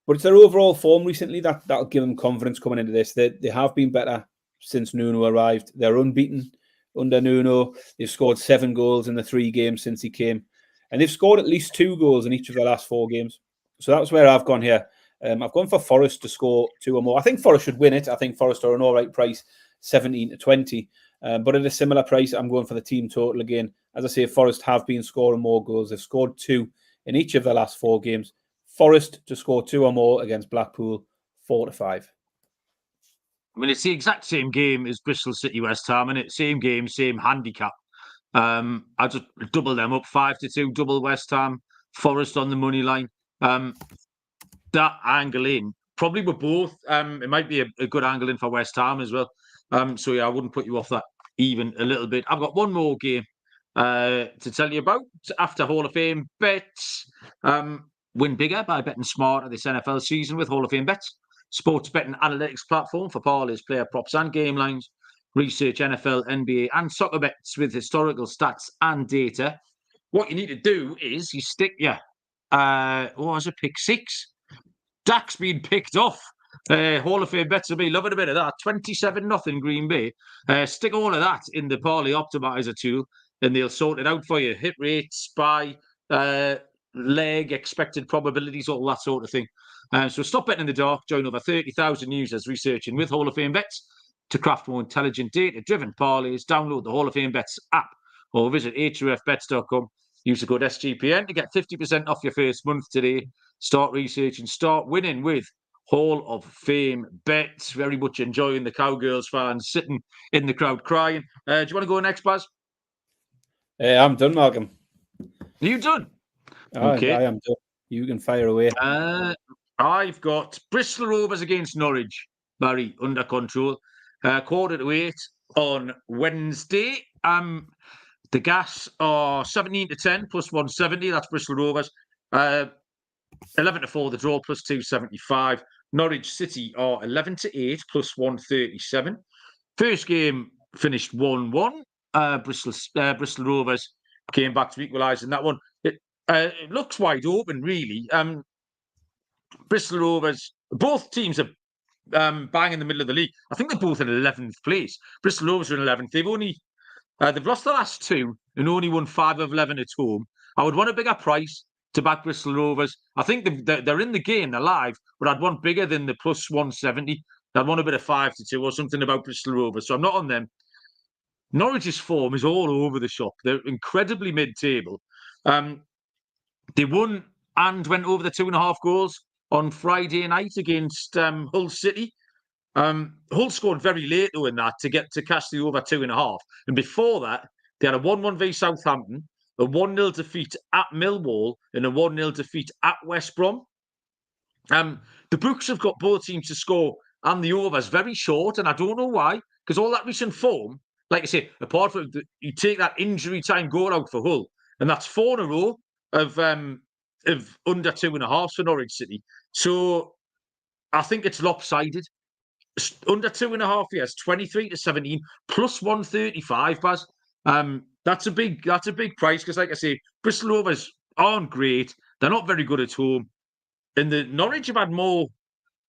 But it's their overall form recently that'll give them confidence coming into this. They have been better since Nuno arrived. They're unbeaten under Nuno. They've scored 7 goals in the 3 games since he came. And they've scored at least 2 goals in each of their last 4 games. So that's where I've gone here. I've gone for Forest to score 2 or more. I think Forest should win it. I think Forest are an all right price, 17-20. But at a similar price, I'm going for the team total again. As I say, Forest have been scoring more goals. They've scored 2 in each of their last 4 games. Forest to score 2 or more against Blackpool, 4-5. I mean, it's the exact same game as Bristol City West Ham, and it's same game, same handicap. I just double them up, 5-2, double West Ham, Forest on the money line. That angle in, probably with both. It might be a good angle in for West Ham as well. So yeah, I wouldn't put you off that even a little bit. I've got one more game to tell you about after Hall of Fame bets. Win bigger by betting smarter this NFL season with Hall of Fame bets. Sports betting analytics platform for parlays, player props and game lines. Research NFL, NBA and soccer bets with historical stats and data. What you need to do is you stick your, what was it, pick 6? Dak's been picked off. Hall of Fame bets will be loving a bit of that. 27-0 Green Bay. Stick all of that in the parlay optimizer tool and they'll sort it out for you. Hit rates, by leg, expected probabilities, all that sort of thing. So stop betting in the dark. Join over 30,000 users researching with Hall of Fame bets to craft more intelligent, data-driven parlays. Download the Hall of Fame bets app or visit hofbets.com. Use the code SGPN to get 50% off your first month today. Start researching, start winning with Hall of Fame bets. Very much enjoying the Cowgirls fans sitting in the crowd crying. Do you want to go next, Baz? I'm done, Malcolm. Are you done? Okay. I am done. You can fire away. I've got Bristol Rovers against Norwich. Barry, under control. 7:45 on Wednesday. The gas are 17-10 plus 170. That's Bristol Rovers. 11-4 the draw plus 275. Norwich City are 11-8 plus 137. First game finished 1-1. Bristol Rovers came back to equalise in that one. It looks wide open, really. Bristol Rovers, both teams are bang in the middle of the league. I think they're both in 11th place. Bristol Rovers are in 11th. They've lost the last 2 and only won 5 of 11 at home. I would want a bigger price to back Bristol Rovers. I think they're in the game, they're live, but I'd want bigger than the plus 170. I'd want a bit of 5-2 or something about Bristol Rovers. So I'm not on them. Norwich's form is all over the shop. They're incredibly mid-table. They won and went over the 2.5 goals on Friday night against Hull City. Hull scored very late though in that to cash the over 2.5. And before that, they had a 1-1 v Southampton, a 1-0 defeat at Millwall, and a 1-0 defeat at West Brom. The books have got both teams to score and the overs very short, and I don't know why, because all that recent form, like I say, apart from you take that injury time goal out for Hull, and that's 4 in a row of under 2.5 for Norwich City. So I think it's lopsided. Under 2.5 years, 23-17 plus 135, Baz. That's a big price because, like I say, Bristol Rovers aren't great. They're not very good at home, and the Norwich have had more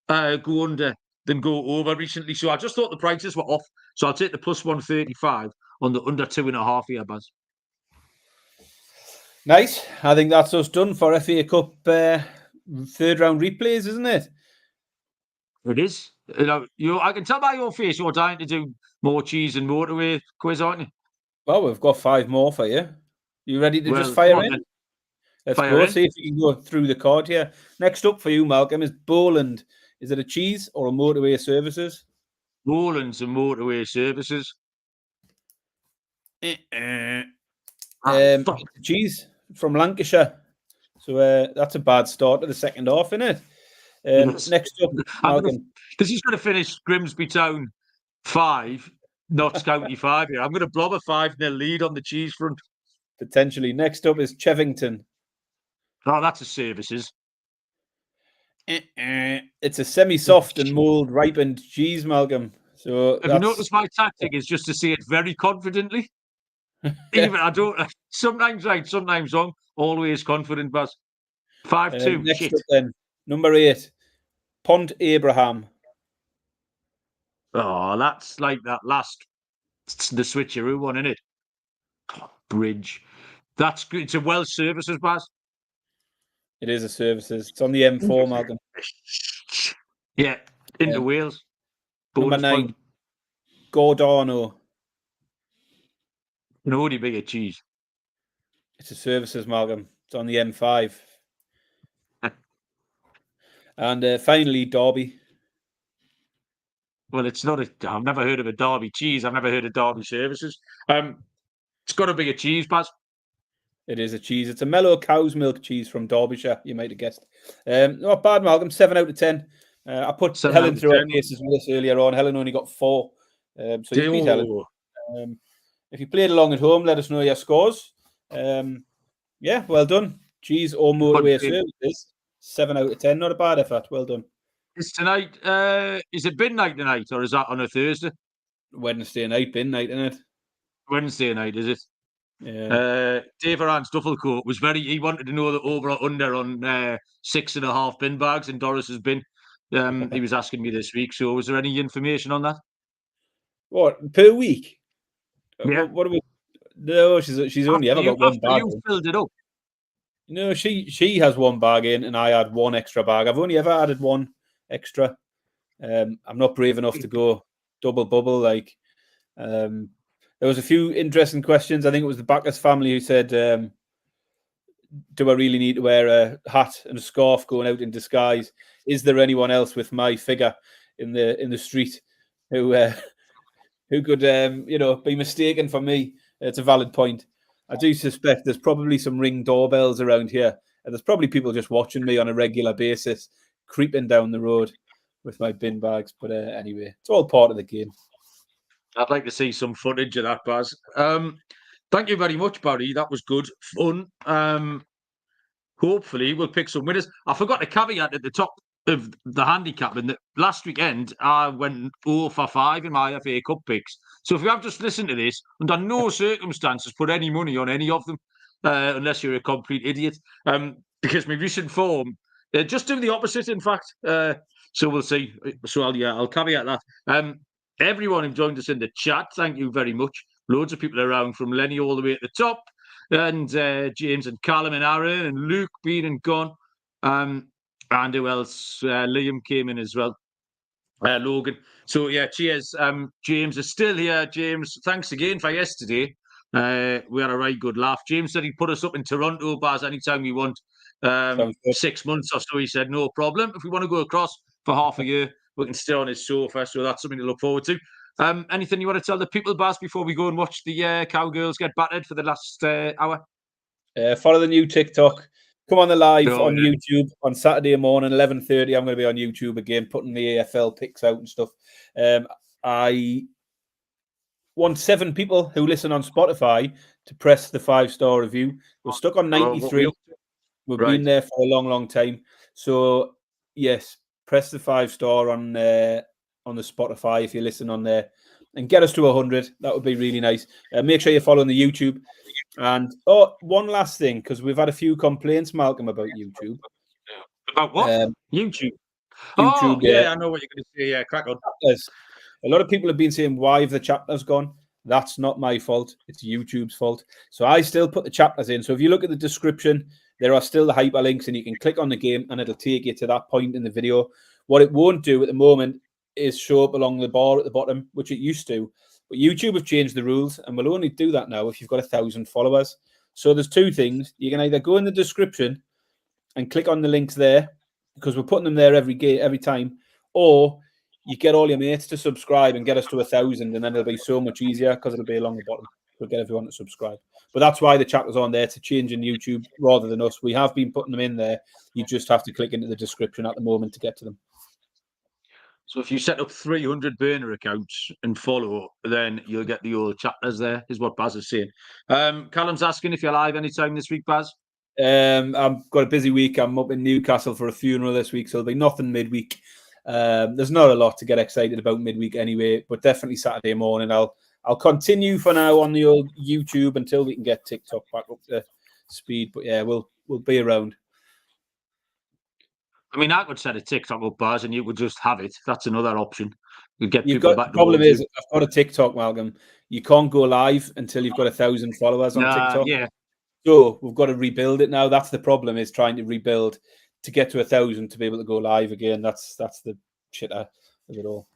go under than go over recently. So I just thought the prices were off. So I'll take the plus 135 on the under 2.5 here, Baz. Nice. I think that's us done for FA Cup third round replays, isn't it? It is. I can tell by your face you're dying to do more cheese and motorway quiz, aren't you? Well, we've got 5 more for you. You ready to just fire in? Then. Let's go. See if you can go through the card here. Next up for you, Malcolm, is Bolton. Is it a cheese or a motorway services? Bolton's and motorway services. Cheese from Lancashire. So that's a bad start to the second half, isn't it? Next up, Malcolm. This is going to finish Grimsby Town 5, Notts County 5 here. I'm going to blob a 5-0 lead on the cheese front. Potentially. Next up is Chevington. Oh, that's a services. It's a semi-soft and mould ripened cheese, Malcolm. So Have you noticed my tactic is just to say it very confidently? Even I don't. Sometimes right, sometimes wrong. Always confident, Baz. 5-2. Next Shit. up, then, number 8, Pont Abraham. Oh, that's like that last the switcheroo one, isn't it? Oh, Bridge. That's good. It's a Welsh services, Baz. It is a services. It's on the M4, Malcolm. Yeah, into Wales. Number Bonus 9, point. Gordano. An only bigger cheese. It's a services, Malcolm. It's on the M5. And finally, Derby. Well, it's not a. I've never heard of a Derby cheese. I've never heard of Derby services. It's got to be a cheese, Baz. It is a cheese. It's a mellow cow's milk cheese from Derbyshire, you might have guessed. Not bad, Malcolm. 7 out of 10. I put Helen through her paces with this earlier on. Helen only got 4. So you beat Helen. If you played along at home, let us know your scores. Yeah, well done. Cheese or motorway services. 7 out of 10. Not a bad effort. Well done. Is tonight? Is it bin night tonight, or is that on a Thursday? Wednesday night, bin night, isn't it? Wednesday night, is it? Yeah. Dave Aran's duffel coat was very. He wanted to know the over or under on 6.5 bin bags in Doris's bin. He was asking me this week. So, was there any information on that? What, per week? Yeah. What are we? No, she's only ever got one bag. You filled it up. No, she has one bag in, and I had one extra bag. I've only ever added one extra. I'm not brave enough to go double bubble. Like, there was a few interesting questions. I think it was the Backus family who said, "Do I really need to wear a hat and a scarf going out in disguise? Is there anyone else with my figure in the street who could be mistaken for me?" It's a valid point. I do suspect there's probably some Ring doorbells around here, and there's probably people just watching me on a regular basis, creeping down the road with my bin bags. But anyway, it's all part of the game. I'd like to see some footage of that, Baz. Thank you very much, Barry. That was good fun. Hopefully, we'll pick some winners. I forgot to caveat at the top of the handicap, and that last weekend I went 0 for 5 in my FA Cup picks. So if you have just listened to this, under no circumstances put any money on any of them, unless you're a complete idiot. Because my recent form, just do the opposite. In fact, so we'll see. So I'll caveat that. Everyone who joined us in the chat, thank you very much. Loads of people around, from Lenny all the way at the top, and James and Callum and Aaron and Luke being and gone. And who else? Liam came in as well. Logan. So yeah, cheers. James is still here. James, thanks again for yesterday. We had a right good laugh. James said he'd put us up in Toronto, Baz, anytime we want. 6 months or so, he said, no problem. If we want to go across for half a year, we can stay on his sofa. So that's something to look forward to. Anything you want to tell the people, Baz, before we go and watch the Cowgirls get battered for the last hour? Follow the new TikTok. Come on the live on YouTube on Saturday morning, 11:30. I'm going to be on YouTube again, putting the AFL picks out and stuff. I want 7 people who listen on Spotify to press the 5-star review. We're stuck on 93. We've been there for a long, long time. So yes, press the 5-star on the Spotify if you listen on there, and get us to 100. That would be really nice. Make sure you're following the YouTube. And one last thing, because we've had a few complaints, Malcolm, about YouTube. About what? YouTube. YouTube, yeah, I know what you're going to say. Yeah, crack on. A lot of people have been saying, why have the chapters gone? That's not my fault. It's YouTube's fault. So I still put the chapters in. So if you look at the description, there are still the hyperlinks, and you can click on the game and it'll take you to that point in the video. What it won't do at the moment is show up along the bar at the bottom, which it used to. But YouTube have changed the rules, and will only do that now if you've got 1,000 followers. So there's 2 things. You can either go in the description and click on the links there, because we're putting them there every time, or you get all your mates to subscribe and get us to 1,000, and then it'll be so much easier because it'll be along the bottom. We'll get everyone to subscribe. But that's why the chapter's on there, to change in YouTube rather than us. We have been putting them in there. You just have to click into the description at the moment to get to them. So if you set up 300 burner accounts and follow, then you'll get the old chapters there, is what Baz is saying. Callum's asking if you're live anytime this week, Baz. I've got a busy week. I'm up in Newcastle for a funeral this week, so there'll be nothing midweek. There's not a lot to get excited about midweek anyway, but definitely Saturday morning. I'll continue for now on the old YouTube until we can get TikTok back up to speed. But yeah, we'll be around. I mean, I could set a TikTok up, Baz, and you could just have it. That's another option. You get You've people got back. the problem is I've got a TikTok, Malcolm. You can't go live until you've got 1,000 followers on TikTok. Yeah. So we've got to rebuild it now. That's the problem, is trying to rebuild to get to 1,000 to be able to go live again. That's the shit of it all.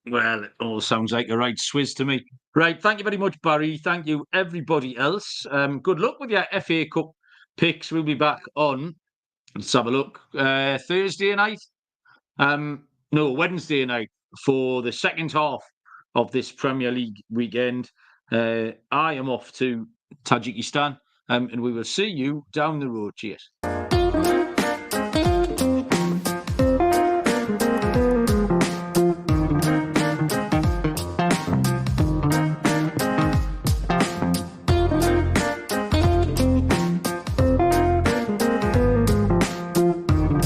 Well, it all sounds like a right swizz to me. Right, thank you very much, Barry. Thank you, everybody else. Good luck with your FA Cup picks. We'll be back on, let's have a look, Thursday night? No, Wednesday night for the second half of this Premier League weekend. I am off to Tajikistan, and we will see you down the road. Cheers.